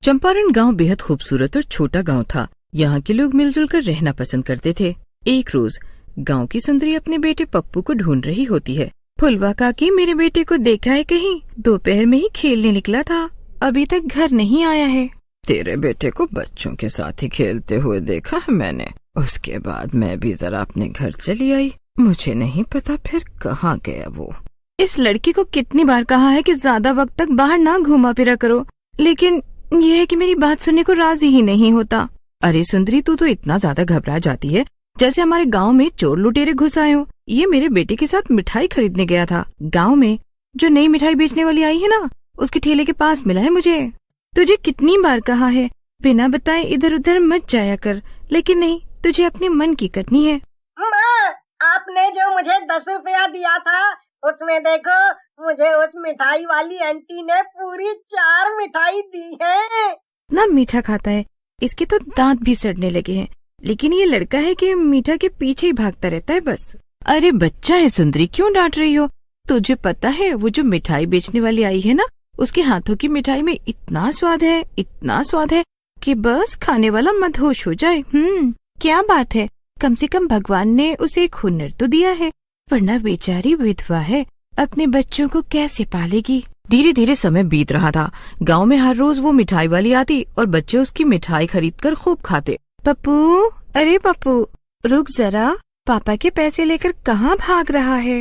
चंपारण गांव बेहद खूबसूरत और छोटा गांव था। यहाँ के लोग मिलजुल कर रहना पसंद करते थे। एक रोज गांव की सुंदरी अपने बेटे पप्पू को ढूंढ रही होती है। फुलवा काकी, मेरे बेटे को देखा है कहीं? दोपहर में ही खेलने निकला था, अभी तक घर नहीं आया है। तेरे बेटे को बच्चों के साथ ही खेलते हुए देखा है मैंने। उसके बाद मैं भी जरा अपने घर चली आई। मुझे नहीं पता फिर कहाँ गया वो। इस लड़की को कितनी बार कहा है कि ज्यादा वक्त तक बाहर ना घूमा फिरा करो, लेकिन यह है कि मेरी बात सुनने को राजी ही नहीं होता। अरे सुंदरी, तू तो इतना ज्यादा घबरा जाती है जैसे हमारे गांव में चोर लुटेरे घुस आए हो। ये मेरे बेटे के साथ मिठाई खरीदने गया था। गांव में जो नई मिठाई बेचने वाली आई है ना, उसके ठेले के पास मिला है मुझे। तुझे कितनी बार कहा है बिना बताए इधर उधर मत जाया कर, लेकिन नहीं, तुझे अपने मन की करनी है। माँ, आपने जो मुझे 10 रुपया दिया था, उसमें देखो मुझे उस मिठाई वाली आंटी ने पूरी 4 मिठाई दी है। ना मीठा खाता है, इसके तो दांत भी सड़ने लगे हैं, लेकिन ये लड़का है कि मीठा के पीछे ही भागता रहता है बस। अरे बच्चा है सुंदरी, क्यों डांट रही हो? तुझे पता है वो जो मिठाई बेचने वाली आई है ना, उसके हाथों की मिठाई में इतना स्वाद है, इतना स्वाद है कि बस खाने वाला मदहोश हो जाए। क्या बात है, कम से कम भगवान ने उसे एक हुनर तो दिया है, वरना बेचारी विधवा है, अपने बच्चों को कैसे पालेगी। धीरे धीरे समय बीत रहा था। गांव में हर रोज वो मिठाई वाली आती और बच्चे उसकी मिठाई खरीदकर खूब खाते। पप्पू, अरे पप्पू, रुक जरा, पापा के पैसे लेकर कहाँ भाग रहा है?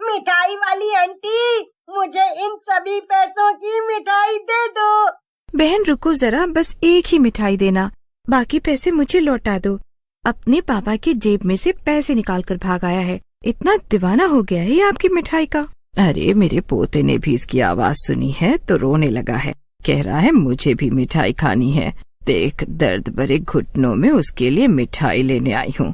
मिठाई वाली आंटी, मुझे इन सभी पैसों की मिठाई दे दो। बहन रुको जरा, बस एक ही मिठाई देना, बाकी पैसे मुझे लौटा दो। अपने पापा की जेब में से पैसे निकाल कर भाग आया है। इतना दीवाना हो गया है ये आपकी मिठाई का। अरे मेरे पोते ने भी इसकी आवाज सुनी है तो रोने लगा है। कह रहा है मुझे भी मिठाई खानी है। देख, दर्द भरे घुटनों में उसके लिए मिठाई लेने आई हूँ।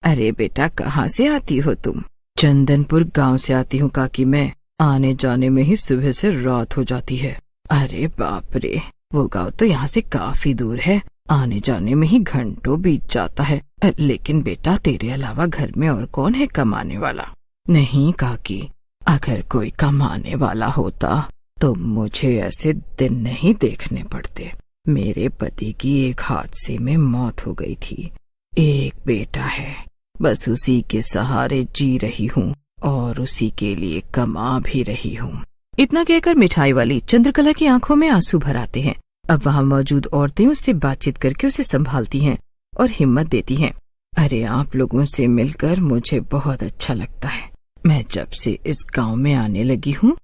अरे बेटा, कहाँ से आती हो तुम? चंदनपुर गांव से आती हूँ काकी मैं। आने जाने में ही सुबह से रात हो जाती है। अरे बाप रे, वो गांव तो यहाँ से काफी दूर है। आने जाने में ही घंटों बीत जाता है। लेकिन बेटा, तेरे अलावा घर में और कौन है कमाने वाला? नहीं काकी, अगर कोई कमाने वाला होता तो मुझे ऐसे दिन नहीं देखने पड़ते। मेरे पति की एक हादसे में मौत हो गई थी। एक बेटा है, बस उसी के सहारे जी रही हूँ और उसी के लिए कमा भी रही हूँ। इतना कहकर मिठाई वाली चंद्रकला की आंखों में आंसू भर आते हैं। अब वहाँ मौजूद औरतें उससे बातचीत करके उसे संभालती हैं और हिम्मत देती हैं। अरे आप लोगों से मिलकर मुझे बहुत अच्छा लगता है। मैं जब से इस गांव में आने लगी हूँ,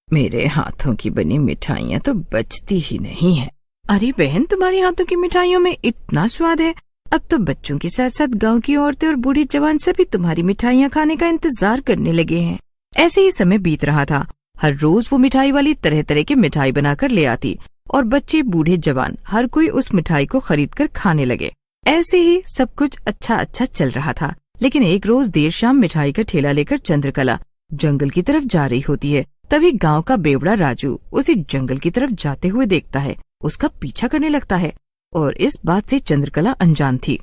मेरे हाथों की बनी मिठाइयाँ तो बचती ही नहीं है। अरे बहन, तुम्हारे हाथों की मिठाइयों में इतना स्वाद है, अब तो बच्चों के साथ साथ गांव की औरतें और बूढ़े जवान सभी तुम्हारी मिठाइयाँ खाने का इंतजार करने लगे हैं। ऐसे ही समय बीत रहा था। हर रोज वो मिठाई वाली तरह तरह की मिठाई बनाकर ले आती और बच्चे बूढ़े जवान हर कोई उस मिठाई को खरीदकर खाने लगे। ऐसे ही सब कुछ अच्छा अच्छा चल रहा था। लेकिन एक रोज देर शाम मिठाई का ठेला लेकर चंद्रकला जंगल की तरफ जा रही होती है। तभी गांव का बेवड़ा राजू उसे जंगल की तरफ जाते हुए देखता है। उसका पीछा करने लगता है और इस बात से चंद्रकला अनजान थी।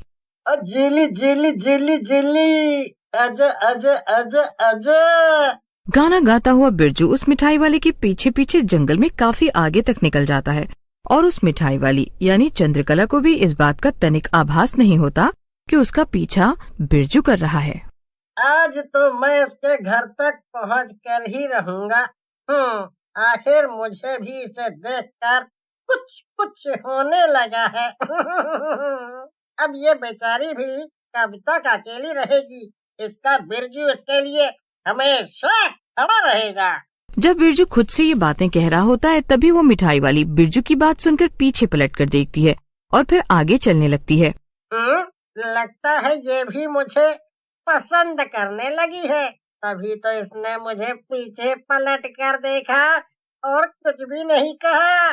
जेली जेली जेली जेली, आजा आजा आजा आजा। गाना गाता हुआ बिरजू उस मिठाई वाले के पीछे पीछे जंगल में काफी आगे तक निकल जाता है और उस मिठाई वाली यानी चंद्रकला को भी इस बात का तनिक आभास नहीं होता कि उसका पीछा बिरजू कर रहा है। आज तो मैं उसके घर तक पहुंच कर ही रहूंगा। आखिर मुझे भी इसे देखकर कुछ कुछ होने लगा है। अब ये बेचारी भी कब तक अकेली रहेगी? इसका बिरजू इसके लिए हमेशा खड़ा रहेगा। जब बिरजू खुद से ये बातें कह रहा होता है, तभी वो मिठाई वाली बिरजू की बात सुनकर पीछे पलटकर देखती है और फिर आगे चलने लगती है। लगता है ये भी मुझे पसंद करने लगी है, तभी तो इसने मुझे पीछे पलट कर देखा और कुछ भी नहीं कहा।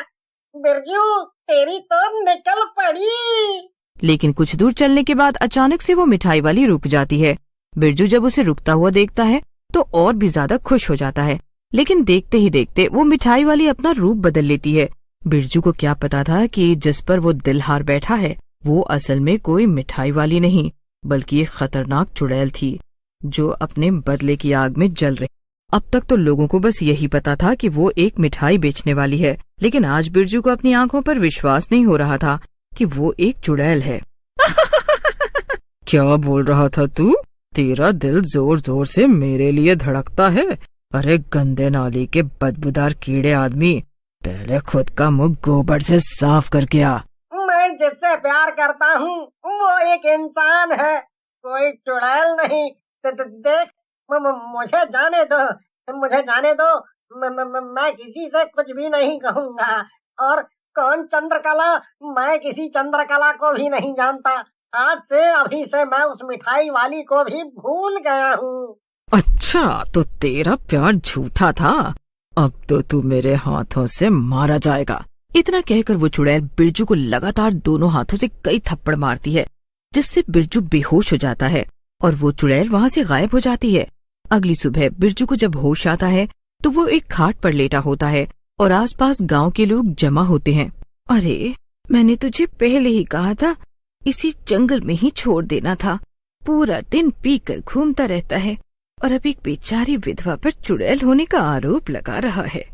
बिरजू, तेरी तो निकल पड़ी। लेकिन कुछ दूर चलने के बाद अचानक से वो मिठाई वाली रुक जाती है। बिरजू जब उसे रुकता हुआ देखता है तो और भी ज्यादा खुश हो जाता है। लेकिन देखते ही देखते वो मिठाई वाली अपना रूप बदल लेती है। बिरजू को क्या पता था कि जिस पर वो दिल हार बैठा है वो असल में कोई मिठाई वाली नहीं, बल्कि एक खतरनाक चुड़ैल थी जो अपने बदले की आग में जल रही। अब तक तो लोगों को बस यही पता था कि वो एक मिठाई बेचने वाली है, लेकिन आज बिरजू को अपनी आंखों पर विश्वास नहीं हो रहा था कि वो एक चुड़ैल है। क्या बोल रहा था तू? तेरा दिल जोर जोर से मेरे लिए धड़कता है? अरे गंदे नाली के बदबूदार कीड़े आदमी, पहले खुद का मुंह गोबर से साफ करके आ। मैं जिससे प्यार करता हूँ वो एक इंसान है, कोई चुड़ैल नहीं। देख, मुझे जाने दो, मुझे जाने दो। मैं किसी से कुछ भी नहीं कहूँगा। और कौन चंद्रकला? मैं किसी चंद्रकला को भी नहीं जानता। आज से अभी से मैं उस मिठाई वाली को भी भूल गया हूँ। अच्छा, तो तेरा प्यार झूठा था। अब तो तू मेरे हाथों से मारा जाएगा। इतना कहकर वो चुड़ैल बिरजू को लगातार दोनों हाथों से कई थप्पड़ मारती है, जिससे बिरजू बेहोश हो जाता है और वो चुड़ैल वहाँ से गायब हो जाती है। अगली सुबह बिरजू को जब होश आता है तो वो एक खाट पर लेटा होता है और आसपास गांव के लोग जमा होते हैं। अरे, मैंने तुझे पहले ही कहा था इसी जंगल में ही छोड़ देना था। पूरा दिन पीकर घूमता रहता है और अब एक बेचारी विधवा पर चुड़ैल होने का आरोप लगा रहा है।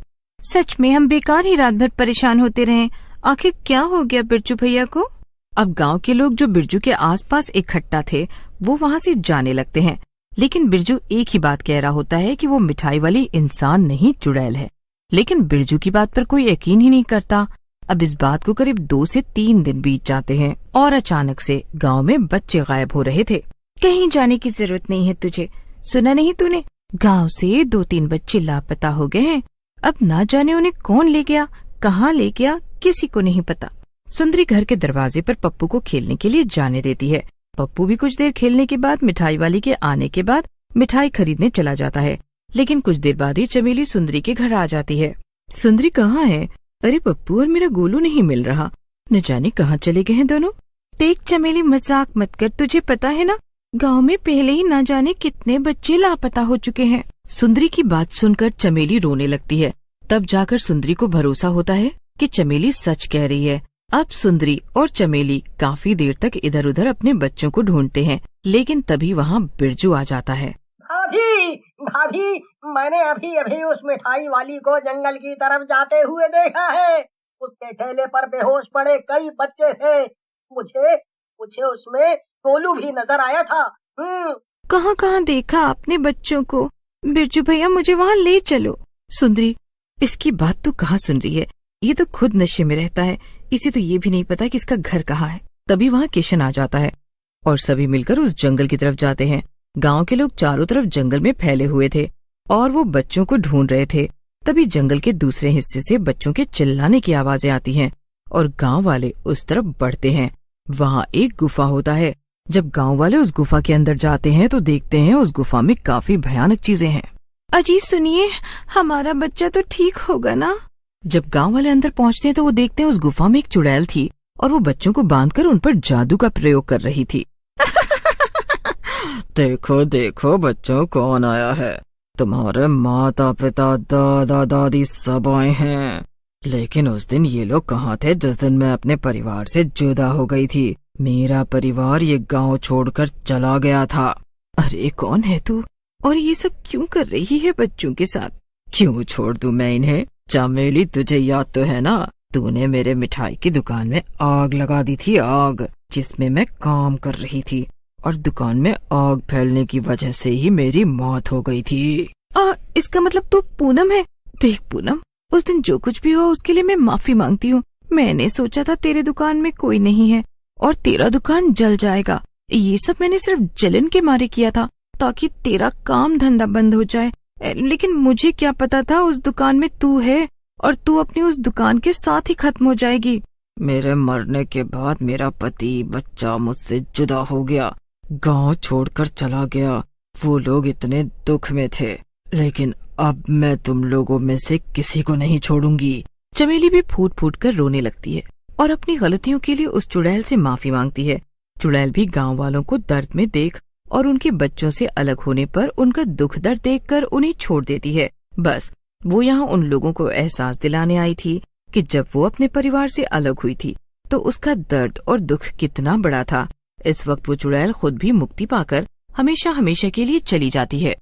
सच में हम बेकार ही रात भर परेशान होते रहे। आखिर क्या हो गया बिरजू भैया को? अब गांव के लोग जो बिरजू के आसपास इकट्ठा थे वो वहाँ से जाने लगते हैं, लेकिन बिरजू एक ही बात कह रहा होता है कि वो मिठाई वाली इंसान नहीं चुड़ैल है। लेकिन बिरजू की बात पर कोई यकीन ही नहीं करता। अब इस बात को करीब 2 से 3 दिन बीत जाते हैं और अचानक से गांव में बच्चे गायब हो रहे थे। कहीं जाने की जरूरत नहीं है तुझे। सुना नहीं तूने? गांव से 2-3 बच्चे लापता हो गए हैं। अब ना जाने उन्हें कौन ले गया, कहाँ ले गया, किसी को नहीं पता। सुंदरी घर के दरवाजे पर पप्पू को खेलने के लिए जाने देती है। पप्पू भी कुछ देर खेलने के बाद मिठाई वाली के आने के बाद मिठाई खरीदने चला जाता है, लेकिन कुछ देर बाद ही चमेली सुंदरी के घर आ जाती है। सुंदरी कहाँ है? अरे पप्पू और मेरा गोलू नहीं मिल रहा, न जाने कहाँ चले गए हैं दोनों। देख चमेली, मजाक मत कर। तुझे पता है ना, गांव में पहले ही ना जाने कितने बच्चे लापता हो चुके हैं। सुंदरी की बात सुनकर चमेली रोने लगती है। तब जाकर सुंदरी को भरोसा होता है कि चमेली सच कह रही है। अब सुंदरी और चमेली काफी देर तक इधर उधर अपने बच्चों को ढूंढते हैं, लेकिन तभी वहाँ बिरजू आ जाता है। भाभी, भाभी, मैंने अभी अभी उस मिठाई वाली को जंगल की तरफ जाते हुए देखा है। उसके ठेले पर बेहोश पड़े कई बच्चे थे। मुझे उसमें गोलू भी नजर आया था। कहाँ देखा आपने बच्चों को? बिरजू भैया, मुझे वहाँ ले चलो। सुंदरी, इसकी बात तू कहाँ सुन रही है? ये तो खुद नशे में रहता है, इसे तो ये भी नहीं पता कि इसका घर कहाँ है। तभी वहाँ किशन आ जाता है और सभी मिलकर उस जंगल की तरफ जाते हैं। गांव के लोग चारों तरफ जंगल में फैले हुए थे और वो बच्चों को ढूंढ रहे थे। तभी जंगल के दूसरे हिस्से से बच्चों के चिल्लाने की आवाजें आती हैं और गांव वाले उस तरफ बढ़ते हैं। वहाँ एक गुफा होता है। जब गांव वाले उस गुफा के अंदर जाते हैं तो देखते हैं उस गुफा में काफी भयानक चीजें हैं। अजी सुनिए, हमारा बच्चा तो ठीक होगा ना? जब गांव वाले अंदर पहुंचते हैं तो वो देखते हैं उस गुफा में एक चुड़ैल थी और वो बच्चों को बांधकर उन पर जादू का प्रयोग कर रही थी। देखो देखो बच्चों, कौन आया है? तुम्हारे माता पिता दादा दादी सब आए हैं। लेकिन उस दिन ये लोग कहाँ थे जिस दिन मैं अपने परिवार से जुदा हो गई थी? मेरा परिवार ये गांव छोड़कर चला गया था। अरे कौन है तू और ये सब क्यों कर रही है बच्चों के साथ? क्यों छोड़ दूं मैं इन्हें? चमेली, तुझे याद तो है ना, तूने मेरे मिठाई की दुकान में आग लगा दी थी, आग जिसमें मैं काम कर रही थी, और दुकान में आग फैलने की वजह से ही मेरी मौत हो गई थी। इसका मतलब तू पूनम है? देख पूनम, उस दिन जो कुछ भी हुआ उसके लिए मैं माफी मांगती हूँ। मैंने सोचा था तेरे दुकान में कोई नहीं है और तेरा दुकान जल जाएगा। ये सब मैंने सिर्फ जलन के मारे किया था ताकि तेरा काम धंधा बंद हो जाए। लेकिन मुझे क्या पता था उस दुकान में तू है और तू अपनी उस दुकान के साथ ही खत्म हो जाएगी। मेरे मरने के बाद मेरा पति बच्चा मुझसे जुदा हो गया, गांव छोड़कर चला गया। वो लोग इतने दुख में थे, लेकिन अब मैं तुम लोगों में से किसी को नहीं छोड़ूंगी। चमेली भी फूट फूट कर रोने लगती है और अपनी गलतियों के लिए उस चुड़ैल से माफी मांगती है। चुड़ैल भी गांव वालों को दर्द में देख और उनके बच्चों से अलग होने पर उनका दुख दर्द देखकर उन्हें छोड़ देती है। बस वो यहाँ उन लोगों को एहसास दिलाने आई थी कि जब वो अपने परिवार से अलग हुई थी तो उसका दर्द और दुख कितना बड़ा था। इस वक्त वो चुड़ैल खुद भी मुक्ति पाकर हमेशा हमेशा के लिए चली जाती है।